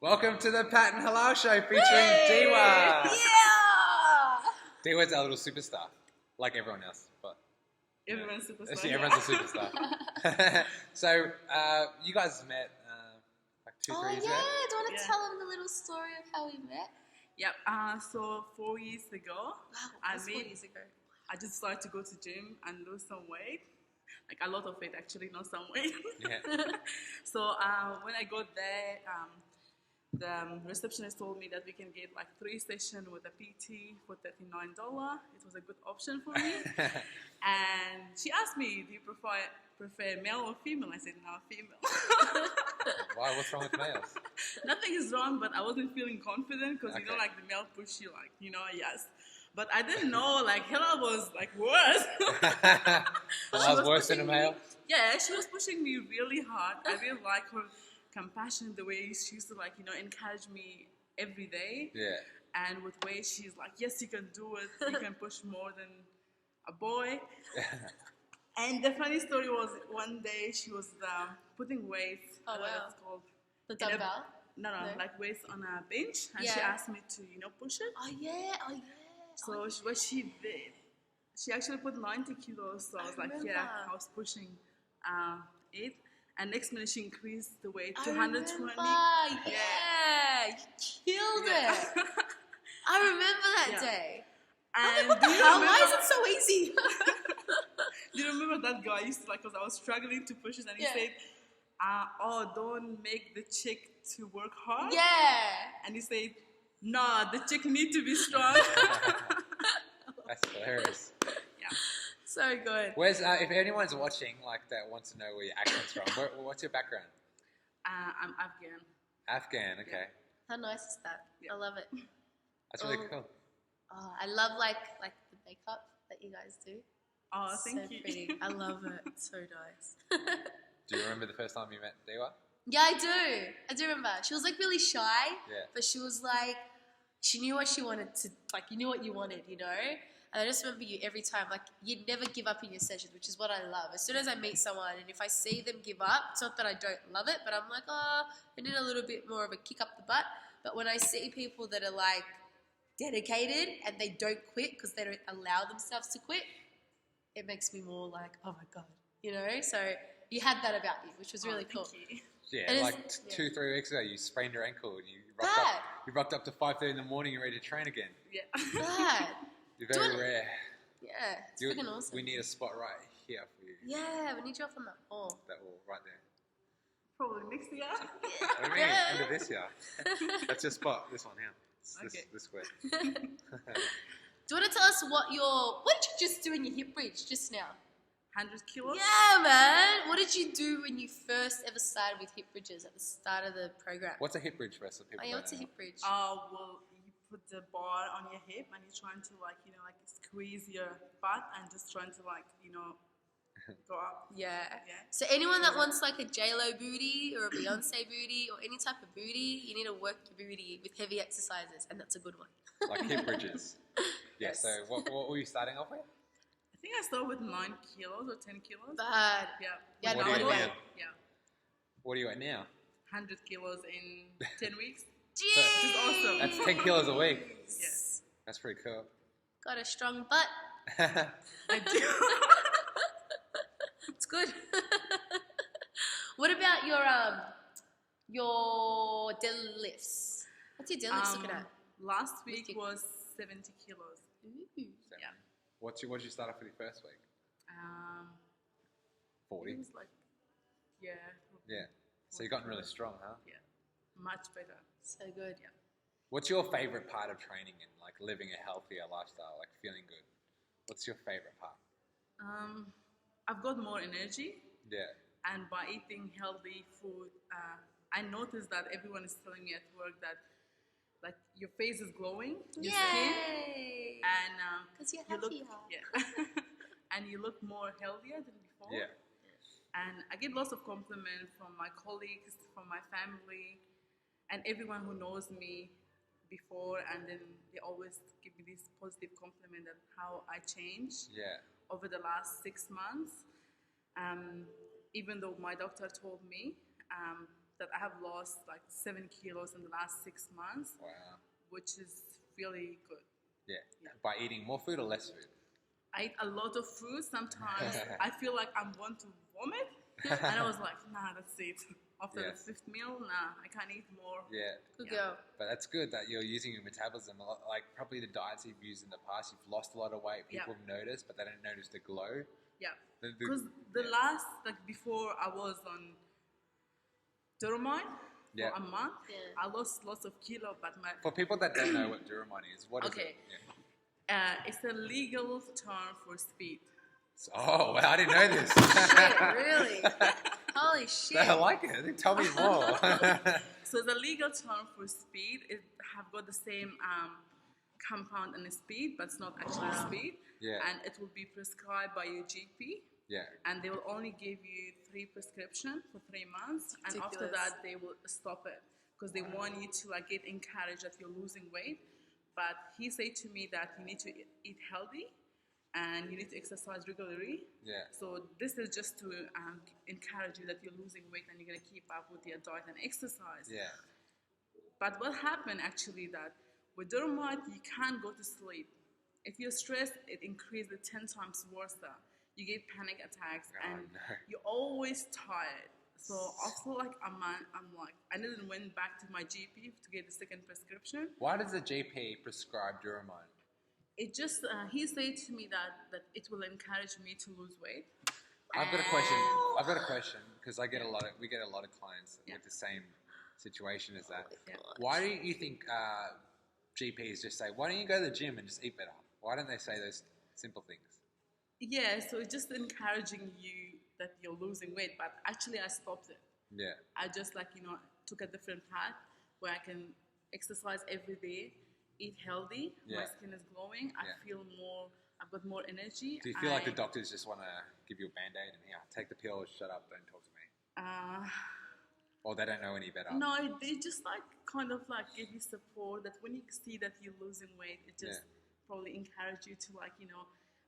Welcome to the Pat and Hilal Show featuring Diwa. Yeah! Diwa's our little superstar, like everyone else, but Everyone's superstar. actually, everyone's a superstar. So you guys met like 2-3 years yeah. ago. Do you want to Yeah. tell them the little story of how we met? Yep. So 4 years ago, Wow, I that's 4 made- years ago. I just started to go to gym and lose some weight. Like a lot of weight, actually, not some weight. Yeah. So when I got there, the receptionist told me that we can get like 3 sessions with a PT for $39. It was a good option for me. And she asked me, do you prefer male or female? I said, no, female. Why? What's wrong with males? Nothing is wrong, but I wasn't feeling confident because, you know, Okay. like the male push you, like, you know, yes. But I didn't know, like, Hilal was, like, worse. I She was worse than a pushing me- male. Yeah, she was pushing me really hard. I really like her compassion, the way she used to, like, you know, encourage me every day. Yeah. And with weight, she's like, yes, you can do it. You can push more than a boy. And the funny story was one day she was putting weights. Oh, wow. It's called. The in a- dumbbell? No, No? like weights on a bench. And she Yeah. asked me to, you know, push it. Oh, yeah. So what she did, she actually put 90 kilos. So I was like, yeah, remember. I was pushing it. And next minute she increased the weight I to 120. remember. Yeah. You killed Yeah. it. I remember that Yeah. day. And What the do you hell? Why is remember- it so easy? Do you remember that guy I used to like, because I was struggling to push it, and he Yeah. said, oh, don't make the chick to work hard. Yeah. And he said, no, the chick need to be strong. That's hilarious. Yeah. So good. Where's if anyone's watching like that wants to know where your accent's from? What's your background? I'm Afghan. Afghan. Okay, How nice is that? Yeah. I love it. that's really Oh. cool. Oh, I love like the makeup that you guys do. Oh, So thank you. pretty. I love it. It's so nice. Do you remember the first time you met Diwa? Yeah, I do. I do remember. She was like really shy, Yeah. but she was like, she knew what she wanted to, like, you knew what you wanted, you know? And I just remember you every time, like, you'd never give up in your sessions, which is what I love. As soon as I meet someone, and if I see them give up, it's not that I don't love it, but I'm like, oh, I need a little bit more of a kick up the butt. But when I see people that are like dedicated and they don't quit because they don't allow themselves to quit, it makes me more like, oh my God, you know? So you had that about you, which was really Oh, cool. thank you. Yeah, It is- like yeah. 2-3 weeks ago, you sprained your ankle and you Bad. rocked up to 5:30 in the morning and ready to train again. Yeah. Bad. You're very Do it. rare. Yeah, it's You- freaking awesome. We need a spot right here for you. Yeah, we need you up on that wall. That wall right there. Probably next year. What do you mean? Yeah. End of this year. That's your spot. This one here. Okay. This square. Do you want to tell us what did you just do in your hip bridge just now? 100 kilos. Yeah, man. What did you do when you first ever started with hip bridges at the start of the program? What's a hip bridge for us? So people Oh, yeah, don't what's a know? hip bridge? Well, you put the bar on your hip and you're trying to, like, you know, like squeeze your butt and just trying to, like, you know, go up. Yeah. Yeah. So anyone that wants like a J-Lo booty or a Beyonce booty or any type of booty, you need to work your booty with heavy exercises, and that's a good one. Like hip bridges. Yeah. Yes. So what were you starting off with? I think I started with 9 kilos or 10 kilos. Bad. Yeah. Yeah, What no, do you anyway. do? Yeah. What are you at now? 100 kilos in 10 weeks. Jeez. is awesome. That's 10 kilos a week. Yes. That's pretty cool. Got a strong butt. I do. It's good. What about your deadlifts? What's your deadlifts looking at? Last week Wicked. was 70 kilos. Ooh. Yeah. What did you start off with your first week? It 40. was like, yeah. Yeah. So you've gotten really strong, huh? Yeah. Much better. So good. Yeah. What's your favorite part of training and like living a healthier lifestyle, like feeling good? What's your favorite part? I've got more energy, Yeah. and by eating healthy food, I noticed that everyone is telling me at work that, like, your face is glowing, your skin, Yay! and Because you're you look, happier. yeah, and you look more healthier than before. Yeah. And I get lots of compliments from my colleagues, from my family, and everyone who knows me before, and then they always give me this positive compliment that how I changed Yeah. over the last 6 months. Even though my doctor told me that I have lost like 7 kilos in the last 6 months, Wow. which is really good. Yeah. Yeah. By eating more food or less food? I eat a lot of food. Sometimes I feel like I'm going to vomit, and I was like, nah, that's it. After Yes. the 5th meal, nah, I can't eat more. Yeah. Good Yeah. girl. But that's good that you're using your metabolism a lot. Like probably the diets you've used in the past, you've lost a lot of weight. Yeah. People have noticed, but they don't notice the glow. Yeah, The- because the yeah. last, like before I was on Duromine Yeah. for a month, Yeah. I lost lots of kilo, but my For people that don't know what Duromine is, what is Okay. it? Yeah. it's a legal term for speed. Oh, well, I didn't know this. Shit, really? Holy shit. I like it. Tell me more. So the legal term for speed it have got the same compound and speed, but it's not actually Wow. speed. Yeah. And it will be prescribed by your GP, Yeah. and they will only give you 3 prescriptions for 3 months, and after Ridiculous. that they will stop it because they want you to like get encouraged that you're losing weight. But he said to me that you need to eat healthy and you need to exercise regularly. Yeah. So this is just to encourage you that you're losing weight and you're gonna keep up with your diet and exercise. Yeah. But what happened actually that with Duromine you can't go to sleep. If you're stressed, it increases it 10 times worse. You get panic attacks Oh, and no. you're always tired. So after like a month, I'm like, I didn't went back to my GP to get the second prescription. Why does the GP prescribe Duromine? It just he said to me that it will encourage me to lose weight. I've got a question. Oh. I've got a question because we get a lot of clients Yeah. with the same situation as that. Oh my God. Why do you think GPs just say, "Why don't you go to the gym and just eat better"? Why don't they say those simple things? Yeah, so it's just encouraging you that you're losing weight, but actually I stopped it. Yeah. I just took a different path where I can exercise every day, eat healthy, my Yeah. skin is glowing, Yeah. I feel more, I've got more energy. Do you feel like the doctors just want to give you a band-aid and take the pill, shut up, don't talk to me, or they don't know any better? No, they just kind of give you support that when you see that you're losing weight, it just probably encourage you to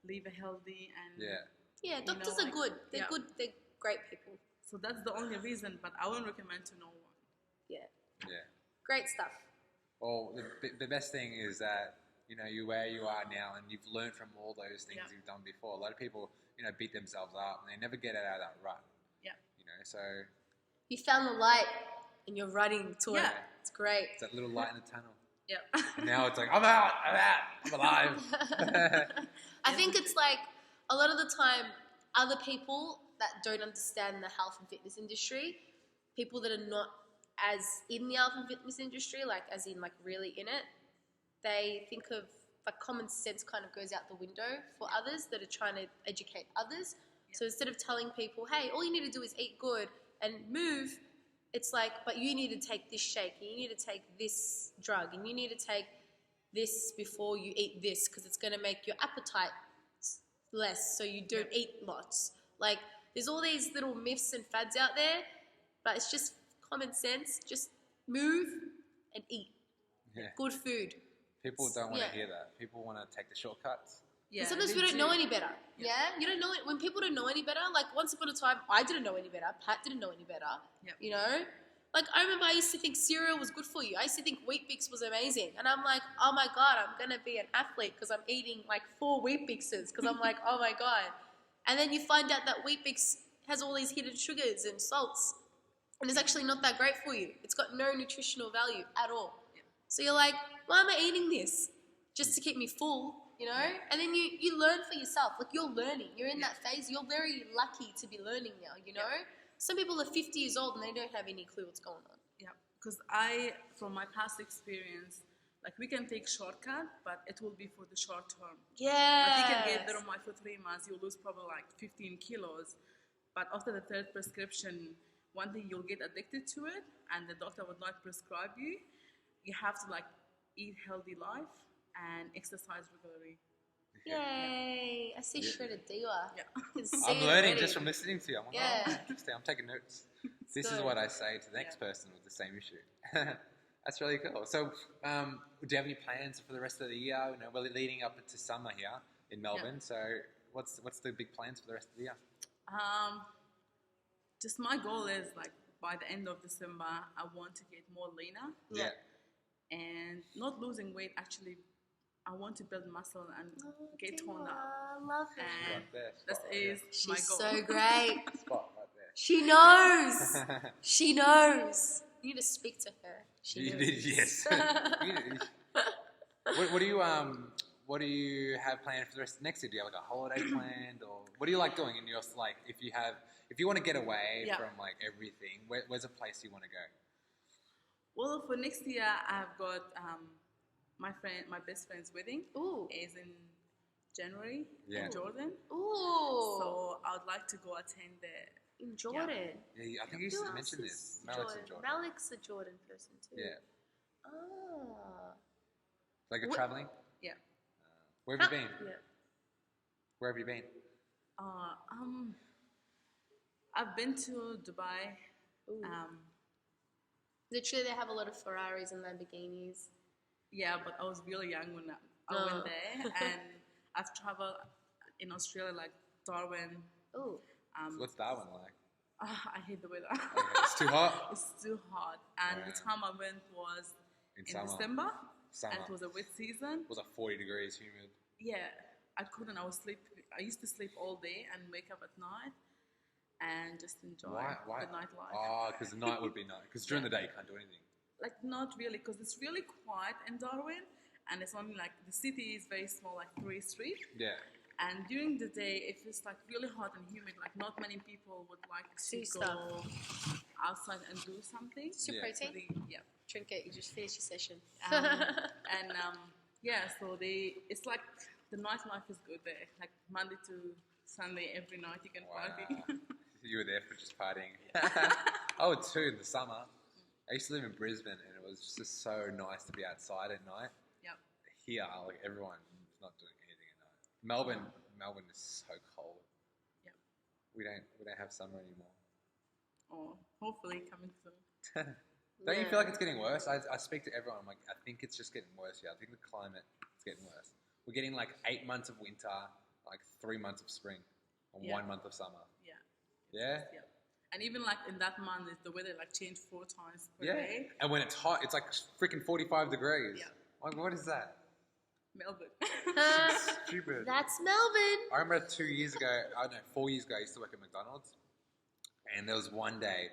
live a healthy and Yeah. Yeah, you doctors know, are good. They're yeah. good. They're great people. So that's the only reason, but I wouldn't recommend to no one. Yeah. Yeah. Great stuff. Well, the best thing is that you're where you are now, and you've learned from all those things Yeah. you've done before. A lot of people, beat themselves up, and they never get out of that rut. Yeah. So You found the light and you're running to it. Yeah. It's great. it's that little light in the tunnel. Yeah. And now it's like, I'm out, I'm alive. I think it's like a lot of the time, other people that don't understand the health and fitness industry, people that are not as in the health and fitness industry, as in really in it, they think of common sense kind of goes out the window for others that are trying to educate others. Yeah. So instead of telling people, hey, all you need to do is eat good and move, it's like, but you need to take this shake, and you need to take this drug, and you need to take this before you eat this because it's going to make your appetite less so you don't eat lots. There's all these little myths and fads out there, but it's just common sense. Just move and eat. Yeah. Good food. People don't want to Yeah. hear that. People want to take the shortcuts. Yeah, And sometimes they we don't do. know any better. Yeah. Yeah? You don't know it. When people don't know any better, once upon a time, I didn't know any better. Pat didn't know any better. Yep. You know? I remember I used to think cereal was good for you. I used to think Wheat Bix was amazing. And I'm like, oh my God, I'm going to be an athlete because I'm eating 4 Wheat Bixes because I'm like, oh my God. And then you find out that Wheat Bix has all these hidden sugars and salts. And it's actually not that great for you. It's got no nutritional value at all. Yeah. So you're like, why am I eating this? Just to keep me full, And then you learn for yourself. You're learning. You're in that phase. You're very lucky to be learning now, Some people are 50 years old and they don't have any clue what's going on. Yeah, because from my past experience, we can take shortcut, but it will be for the short term. Yeah. You can get Duromine for 3 months, you'll lose probably 15 kilos. But after the 3rd prescription, one thing you'll get addicted to it, and the doctor would not prescribe you. You have to eat healthy life and exercise regularly. Yay. I see shredded Diwa. Yeah. I can see I'm it learning already. just from listening to you. I'm like, Yeah. oh, interesting. I'm taking notes. This is good. what I say to the next person with the same issue. That's really cool. So, do you have any plans for the rest of the year? We're leading up to summer here in Melbourne. So, what's the big plans for the rest of the year? Just my goal is by the end of December, I want to get more leaner Yeah. and not losing weight. Actually, I want to build muscle and get toned up. I love it. And Right there. that Spot right is there. my She's goal. so great. Spot right there. She knows. She knows. You need to speak to her. She You knows. did, yes. What do you have planned for the rest of next year? Do you have like a holiday planned, or what do you like doing in your like if you want to get away Yeah. from like everything? Where's a place you want to go? Well, for next year, I've got my best friend's wedding Ooh. is in January Yeah. in Jordan. Ooh. So I would like to go attend there. In Jordan. Yeah, I think you used Who to else mention is this. Malik's in Jordan. Malik's a Jordan person too. Yeah, Ah. like you're Wh- traveling. Yeah. Where have you been? Yeah. Where have you been? I've been to Dubai. Ooh. Literally, they have a lot of Ferraris and Lamborghinis. Yeah, but I was really young when I Oh. went there, and I've traveled in Australia, like Darwin. Ooh. What's Darwin like? I hate the weather. It's too hot. It's too hot, and the Wow. time I went was In in summer. December, Summer. and it was a wet season. It was like 40 degrees, humid. Yeah, I couldn't. I used to sleep all day and wake up at night and just enjoy Why? the nightlife. Oh, because the night would be nice. Because during the day you can't do anything. Like not really, because it's really quiet in Darwin, and it's only like the city is very small, like 3 streets. Yeah. And during the day, if it's like really hot and humid, like not many people would like to Do go stuff. outside and do something. It's your Yeah. So protein. yeah. Drink it. You just finished your session. And yeah, so it's like the nightlife is good there. Like Monday to Sunday, every night you can party. You were there for just partying. I would too in the summer. I used to live in Brisbane, and it was just so nice to be outside at night. Yep. Here, like everyone's not doing anything at night. Melbourne is so cold. Yep. We don't have summer anymore. Oh, hopefully coming soon. Don't you Yeah. feel like it's getting worse? I speak to everyone. I'm like, I think it's just getting worse here. I think the climate is getting worse. We're getting like 8 months of winter, like 3 months of spring, and Yeah. 1 month of summer. Yeah. Yeah? Yeah. And even like in that month, the weather like changed 4 times per Yeah. day. And when it's hot, it's like freaking 45 degrees. Yeah. Like, what is that? Melbourne. Stupid. That's Melbourne. I remember 4 years ago, I used to work at McDonald's. And there was one day,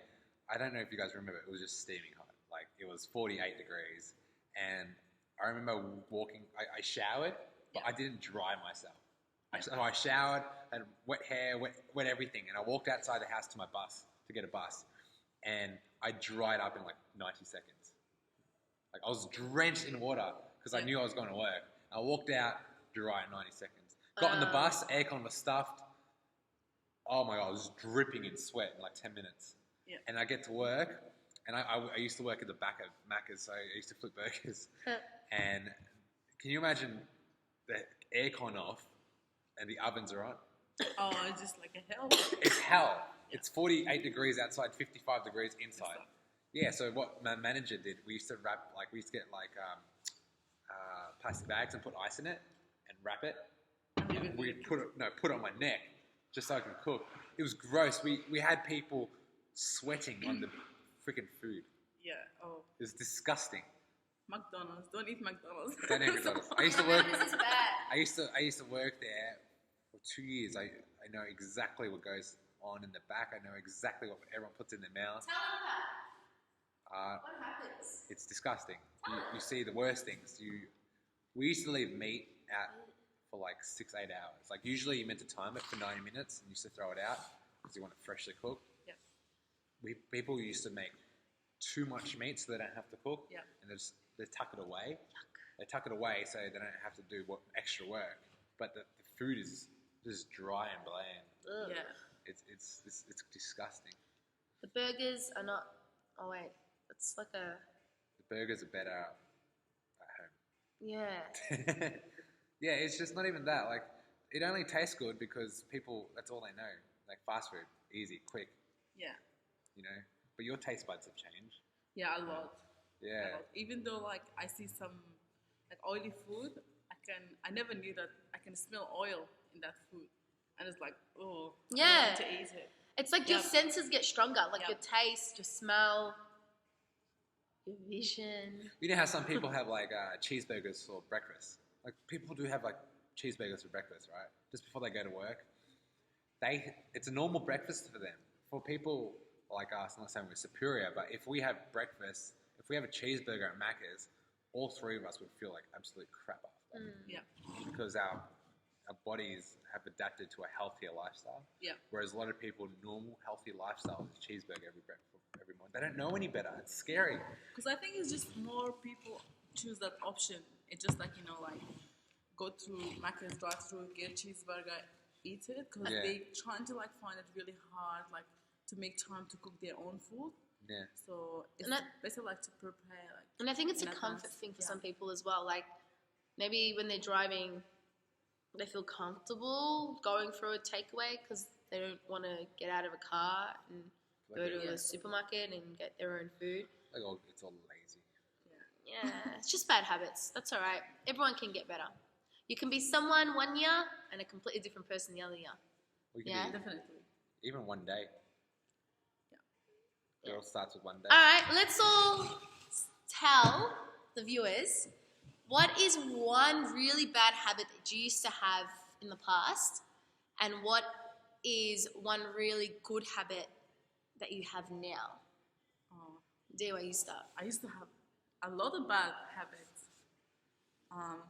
I don't know if you guys remember, it was just steaming hot. Like, it was 48 degrees. And I remember walking, I showered, but I didn't dry myself. So I showered, had wet hair, wet everything. And I walked outside the house to my bus, to get a bus. And I dried up in like 90 seconds. Like, I was drenched in water because I knew I was going to work. I walked out, dry in 90 seconds. Got on the bus, aircon was stuffed. Oh my God, I was dripping in sweat in like 10 minutes. Yeah. And I get to work, and I used to work at the back of Macca's, so I used to flip burgers. And can you imagine the aircon off and the ovens are on? Oh, it's just like a hell. It's hell. It's 48 degrees outside, 55 degrees inside. Yeah, so what my manager did, we used to get like plastic bags and put ice in it and wrap it. And we'd put it on my neck just so I could cook. It was gross. We had people sweating on the freaking food. Yeah. Oh, It was disgusting. McDonald's. Don't eat McDonald's. Don't eat McDonald's. I used to work. This is bad. I used to work there for 2 years. I know exactly what goes on in the back. I know exactly what everyone puts in their mouth. Tell them that. What happens? It's disgusting. You see the worst things. We used to leave meat out for like 6-8 hours. Like usually you meant to time it for 90 minutes and you used to throw it out because you want it freshly cooked. Yep. People used to make too much meat so they don't have to cook. Yep. And they tuck it away. They tuck it away so they don't have to do extra work. But the food is just dry and bland. Ugh. Yeah. It's disgusting. The burgers are not. Oh wait, it's like a. The burgers are better at home. Yeah. Yeah, it's just not even that. Like, it only tastes good because people, that's all they know. Like, fast food, easy, quick, Yeah. you know? But your taste buds have changed. Yeah, a lot. Yeah. A lot. Even though like I see some like oily food, I never knew that I can smell oil in that food, and it's like, oh, I don't Yeah. want to eat it. It's like your senses get stronger, like your taste, your smell, your vision. You know how some people have like cheeseburgers for breakfast? Like people do have like cheeseburgers for breakfast, right? Just before they go to work. It's a normal breakfast for them. For people like us, I'm not saying we're superior, but if we have breakfast, if we have a cheeseburger at Macca's, all three of us would feel like absolute crap after. Because our bodies have adapted to a healthier lifestyle. Whereas a lot of people, normal, healthy lifestyle is cheeseburger every morning. They don't know any better. It's scary. Because I think it's just more people choose that option. It's just like, like go to Macca's drive-thru, get a cheeseburger, eat it. Because they trying to like find it really hard, like to make time to cook their own food. So it's better like to prepare. Like, and I think it's a comfort thing for some people as well. Like maybe when they're driving, they feel comfortable going through a takeaway because they don't want to get out of a car and go to a supermarket and get their own food. Like it's all lazy. Yeah, it's just bad habits. That's all right. Everyone can get better. You can be someone one year and a completely different person the other year. Yeah, definitely. Even one day. It all starts with one day. All right, let's all tell the viewers what is one really bad habit that you used to have in the past, and what is one really good habit that you have now? Diwa, you start. I used to have a lot of bad habits. Oh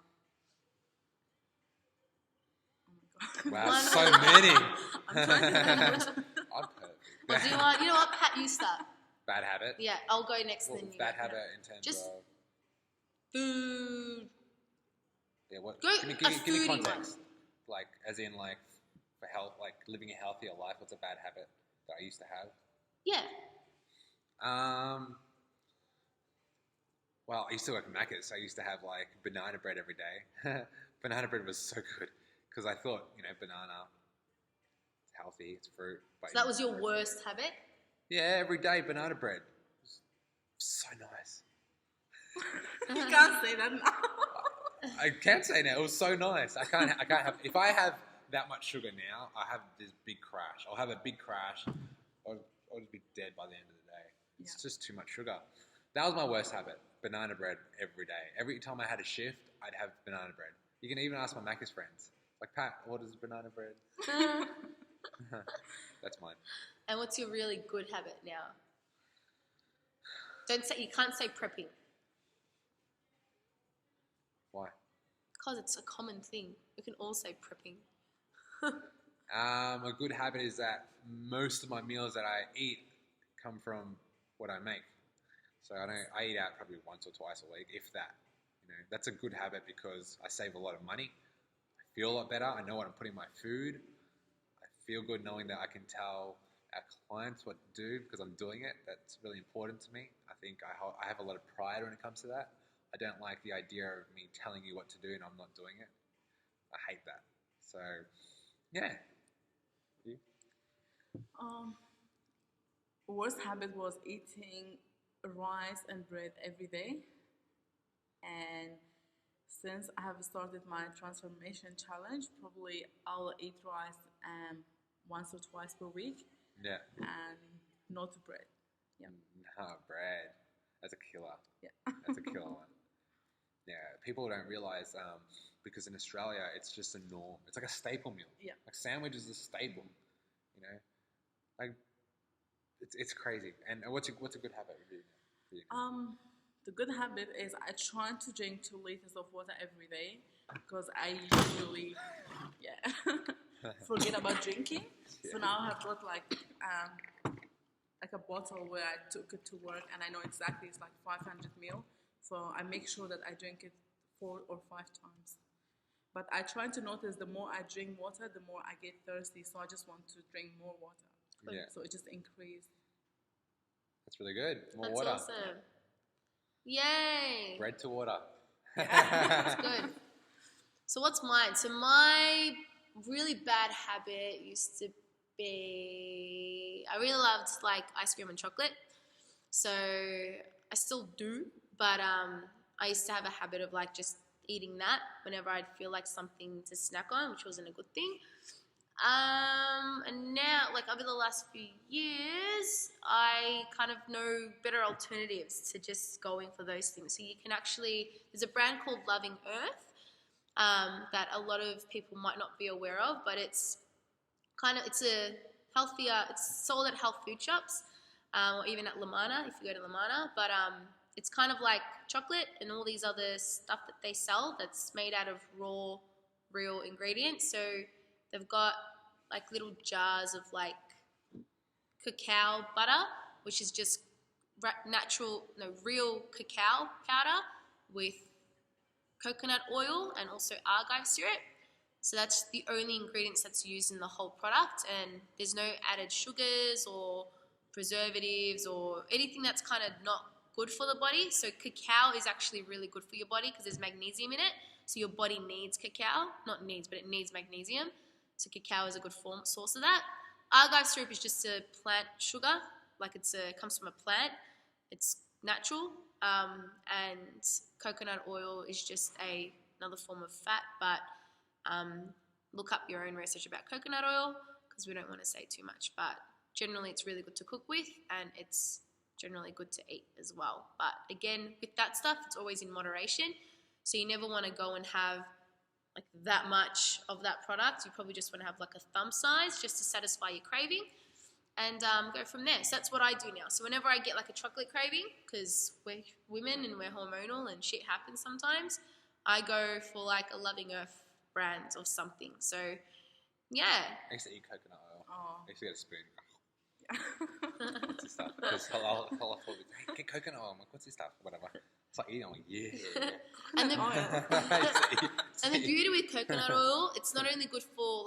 my god! Wow, so many. I'm trying to remember. I'm perfect. Well, Diwa, you know what, Pat, you start. Bad habit? Yeah, I'll go next. Well, then you bad go. habit in terms Just of food. Yeah, what? Go Give me foodie context. Like, as in, like, for health, like living a healthier life. What's a bad habit that I used to have? Yeah. Well, I used to work at Macca's, so I used to have like banana bread every day. Banana bread was so good because I thought, banana, it's healthy, it's fruit. But So that was your worst habit? Yeah, every day banana bread. It was so nice. You can't say that now. I can't say now. It was so nice. I can't have. If I have that much sugar now, I have this big crash. I'll have a big crash. I'll just be dead by the end of the day. It's just too much sugar. That was my worst habit. Banana bread every day. Every time I had a shift, I'd have banana bread. You can even ask my Macca's friends. Like, Pat, what is banana bread? That's mine. And what's your really good habit now? You can't say prepping. Why? Because it's a common thing. We can all say prepping. A good habit is that most of my meals that I eat come from what I make. So I eat out probably once or twice a week, if that. That's a good habit because I save a lot of money. I feel a lot better. I know what I'm putting in my food. I feel good knowing that I can tell our clients what to do because I'm doing it. That's really important to me. I think I have a lot of pride when it comes to that. I don't like the idea of me telling you what to do and I'm not doing it. I hate that. So, yeah. You? Worst habit was eating rice and bread every day. And since I have started my transformation challenge, probably I'll eat rice once or twice per week. Yeah. And not bread. Yeah. No, bread. That's a killer. Yeah. That's a killer one. Yeah. People don't realize because in Australia it's just a norm. It's like a staple meal. Yeah. Like sandwich is a staple. Like it's crazy. And what's a good habit for you? The good habit is I try to drink 2 liters of water every day because I usually forget about drinking. Yeah. So now I've got like a bottle where I took it to work and I know exactly it's like 500 ml. So I make sure that I drink it 4 or 5 times. But I try to notice the more I drink water, the more I get thirsty. So I just want to drink more water. Yeah. So it just increased. That's really good. More That's water. Awesome. Yay! Bread to water. That's good. So what's mine? So my really bad habit used to be I really loved like ice cream and chocolate. So I still do, but I used to have a habit of like just eating that whenever I'd feel like something to snack on, which wasn't a good thing. And now, like over the last few years, I kind of know better alternatives to just going for those things. So you can actually, there's a brand called Loving Earth that a lot of people might not be aware of, but it's it's a healthier, it's sold at health food shops or even at Lamana if you go to Lamana. But it's kind of like chocolate and all these other stuff that they sell that's made out of raw, real ingredients. So they've got like little jars of like cacao butter, which is just real cacao powder with coconut oil and also argive syrup. So that's the only ingredients that's used in the whole product, and there's no added sugars or preservatives or anything that's kind of not good for the body. So cacao is actually really good for your body because there's magnesium in it. So your body needs cacao, not needs, but it needs magnesium. So cacao is a good source of that. Argive syrup is just a plant sugar, like comes from a plant. It's natural, and coconut oil is just another form of fat. But look up your own research about coconut oil because we don't want to say too much. But generally, it's really good to cook with, and it's generally good to eat as well. But again, with that stuff, it's always in moderation. So you never want to go and have like that much of that product. You probably just want to have like a thumb size just to satisfy your craving, and go from there. So that's what I do now. So whenever I get like a chocolate craving, because we're women and we're hormonal and shit happens sometimes, I go for like a Loving Earth brand or something. So yeah. I used to eat coconut oil. Oh. I used to get a spoon. What's this stuff? Because I'll hey, get coconut oil. I'm like, what's this stuff? Whatever. It's like eating. I'm like, yeah. And the beauty with coconut oil, it's not only good for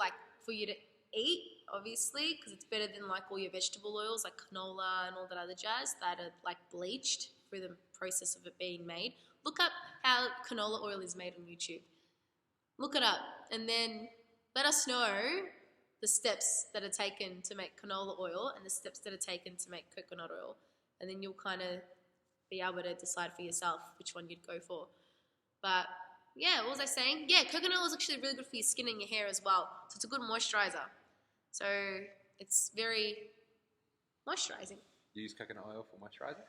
you to eat, obviously, because it's better than like all your vegetable oils like canola and all that other jazz that are like bleached through the process of it being made. Look up how canola oil is made on YouTube. Look it up, and then let us know the steps that are taken to make canola oil and the steps that are taken to make coconut oil. And then you'll kind of be able to decide for yourself which one you'd go for. But yeah, what was I saying? Yeah, coconut oil is actually really good for your skin and your hair as well. So it's a good moisturizer. So it's very moisturizing. You use coconut oil for moisturizer?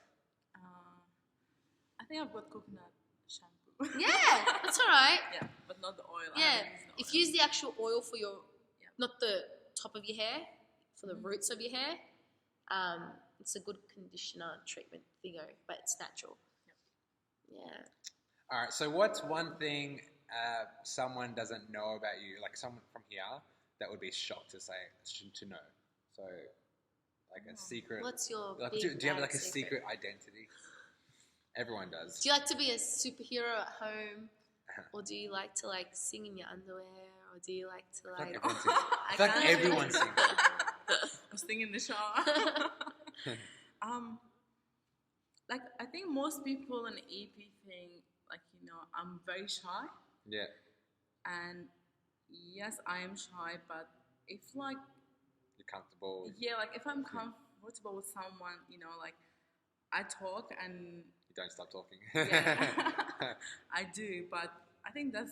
I think I've got coconut shampoo. Yeah, that's all right. Yeah, but not the oil. Yeah, if you use the actual oil for your, not the top of your hair, for the roots of your hair, it's a good conditioner treatment thingo, but it's natural. Yeah. All right, so what's one thing someone doesn't know about you, like someone from here, that would be shocked to know? So, like a secret. What's your like, big, do you have like a bad secret identity? Everyone does. Do you like to be a superhero at home? Or do you like to like sing in your underwear? Or do you like to like... I feel like everyone sings. I'm singing in the shower. Like I think most people in the EP think like, I'm very shy. Yeah. And yes, I am shy, but if like you're comfortable. Yeah, like if I'm comfortable with someone, like I talk and you don't stop talking. Yeah, I do, but I think that's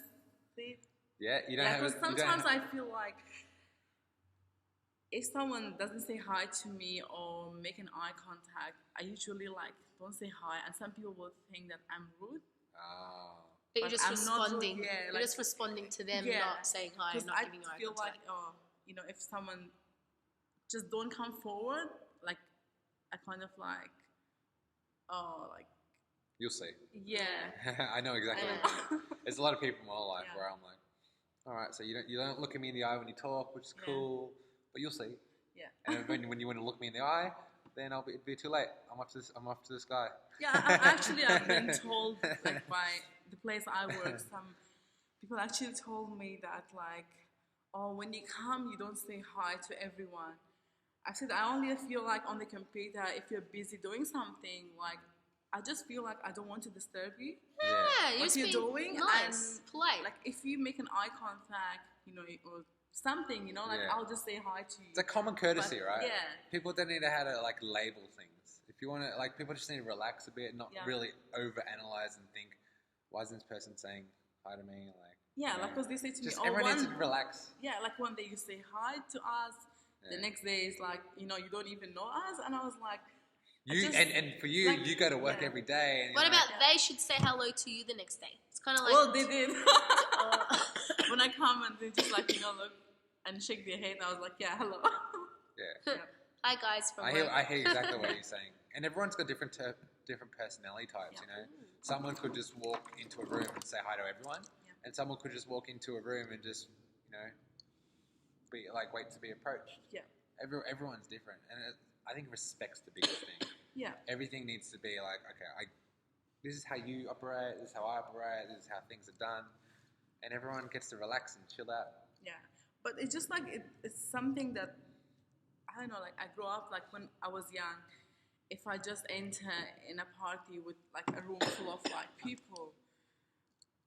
it. Yeah, you don't have. Because sometimes I feel like if someone doesn't say hi to me or make an eye contact, I usually like don't say hi, and some people will think that I'm rude. Oh. But you're just I'm responding. Not, yeah, you're just responding to them, not saying hi, not giving you eye contact. I feel like, if someone just don't come forward, like I kind of like, you'll see. Yeah. I know exactly what you mean. There's a lot of people in my life where I'm like, all right, so you don't look at me in the eye when you talk, which is cool, but you'll see. Yeah. And when you want to look me in the eye, then it'll be too late. I'm off to this guy. Yeah, I've been told like by the place I work, some people actually told me that like, oh, when you come, you don't say hi to everyone. I said I only feel like on the computer if you're busy doing something, like I just feel like I don't want to disturb you. Yeah, what you're doing, nice, and polite. Like if you make an eye contact, or something, I'll just say hi to you. It's a common courtesy, right? Yeah. People don't need to how to like label things. If you want to, like, people just need to relax a bit, not really overanalyze and think, why is this person saying hi to me? Like, Yeah, like because they say to me, Just oh, everyone needs to relax. yeah, like one day you say hi to us, the Yeah. next day is like, you don't even know us, and I was like, And for you, like, you go to work yeah. every day. And What you're about like, they should say hello to you the next day? It's kind of like. well, they did. Oh. When I come and they just like, look and shake their head, I was like, yeah, hello. Yeah. Hi guys from I work. hear exactly what you're saying. And everyone's got different personality types, Someone could just walk into a room and say hi to everyone. Yeah. And someone could just walk into a room and just, be like, wait to be approached. Yeah. Everyone's different. And I think respect's the biggest thing. Yeah. Everything needs to be like, okay, this is how you operate, this is how I operate, this is how things are done. And everyone gets to relax and chill out. Yeah. But it's just like, it's something that, I don't know, like I grew up, like when I was young, if I just enter in a party with like a room full of like people,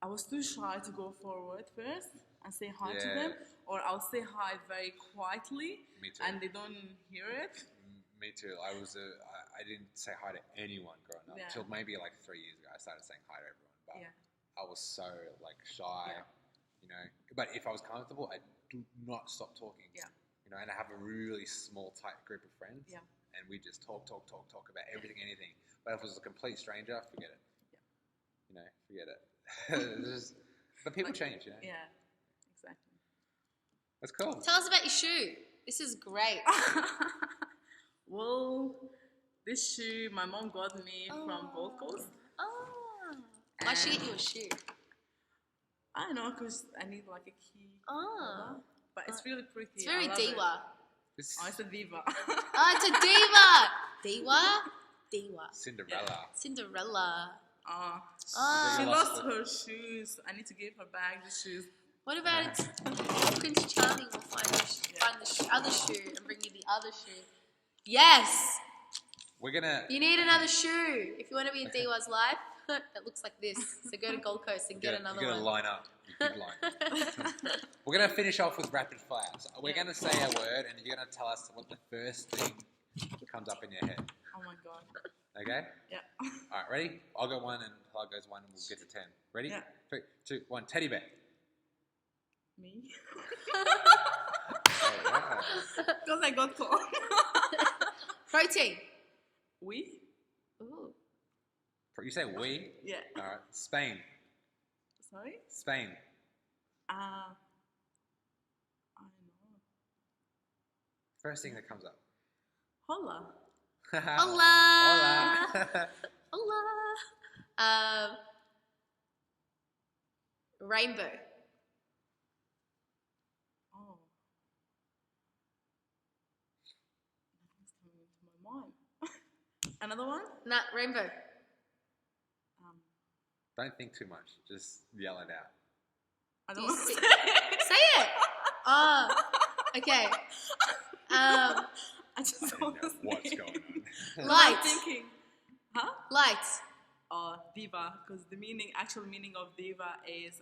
I was too shy to go forward first and say hi to them, or I'll say hi very quietly. Me too. And they don't hear it. Me too. I didn't say hi to anyone growing up till maybe like 3 years ago. I started saying hi to everyone, but I was so like shy, But if I was comfortable, I'd do not stop talking. Yeah. And I have a really small, tight group of friends. Yeah. And we just talk about everything, anything. But if it was a complete stranger, forget it. Yeah. Forget it. But people change, Yeah, exactly. That's cool. Tell us about your shoe. This is great. Well, this shoe my mom got me from Gold Coast. Oh. Why'd she get you a shoe? I don't know, because I need like a key. Oh. But it's really pretty. It's very I love Diwa. It. Oh, it's a diva. Oh, it's a diva. Diwa. Cinderella. Cinderella. Oh. She lost her shoes. I need to give her back the shoes. What about Prince Charming will find the other shoe and bring you the other shoe? Yes. We're gonna. You need another shoe if you want to be in Diwa's life. That looks like this. So go to Gold Coast and get another one. You're gonna line up. Big line. We're gonna finish off with rapid fire. So we're gonna say a word, and you're gonna tell us what the first thing comes up in your head. Oh my god. Okay. Yeah. All right. Ready? I'll go 1, and Hilal goes 1, and we'll get to 10. Ready? Yeah. 3, 2, 1. Teddy bear. Me? Alright. Because I got cold. Protein. We? Ooh. You say we? Yeah. All right. Spain. Sorry? Spain. I don't know. First thing that comes up. Hola. Hola. Hola. Hola. Rainbow. Oh. Nothing's coming into my mind. Another one? Nah, rainbow. Don't think too much. Just yell it out. I don't want to say Say it. Oh, okay. I just I don't want know to what's say. going on. Light. I'm thinking, huh? Light. Diva, because the actual meaning of diva is,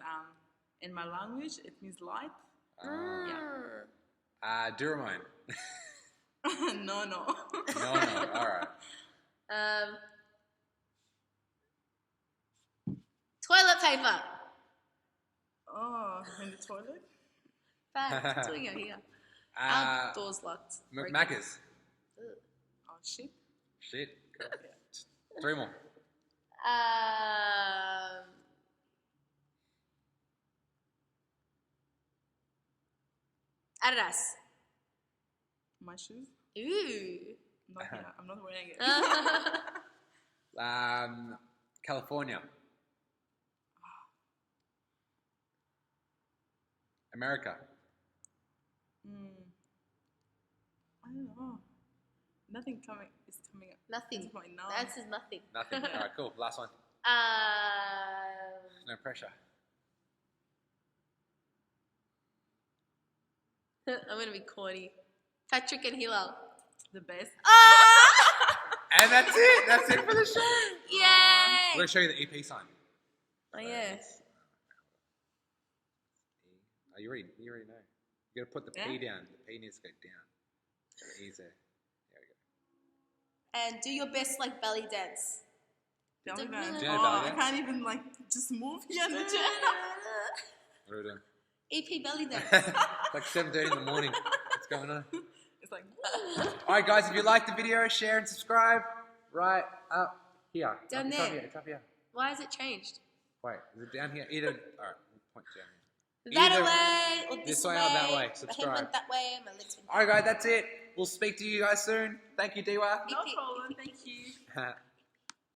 in my language, it means light. Duromine. No. No. All right. Toilet paper. Oh, in the toilet? Bad. What's doing out here? Our door's locked. Macca's. Oh, shit. Shit. Cool. 3 more. Adidas. My shoes? Ooh. Not here. I'm not wearing it. California. America. I don't know. Nothing is coming up. Nothing. Right now. The answer's nothing. Nothing. All right, cool. Last one. No pressure. I'm gonna be corny. Patrick and Hilal. The best. And that's it. That's it for the show. Yay! I'm going to show you the EP sign. Oh yeah. Oh, you already know. You got to put the P down. The P needs to go down. The E's there. There we go. And do your best like belly dance. Belly Do dance. you know belly I dance? can't even just move here in the chair. What are we doing? EP belly dance. It's like 7:30 in the morning. What's going on? It's like, Alright guys, if you liked the video, share and subscribe. Right up here. Down It's there. up here. It's up here. Why has it changed? Wait, is it down here? Either. Alright, we'll point down here. That Either way, or this this way way. or that way. My head Subscribe. went that way, my legs went that Alright guys, that's it. We'll speak to you guys soon. Thank you, Diwa. no problem, thank you.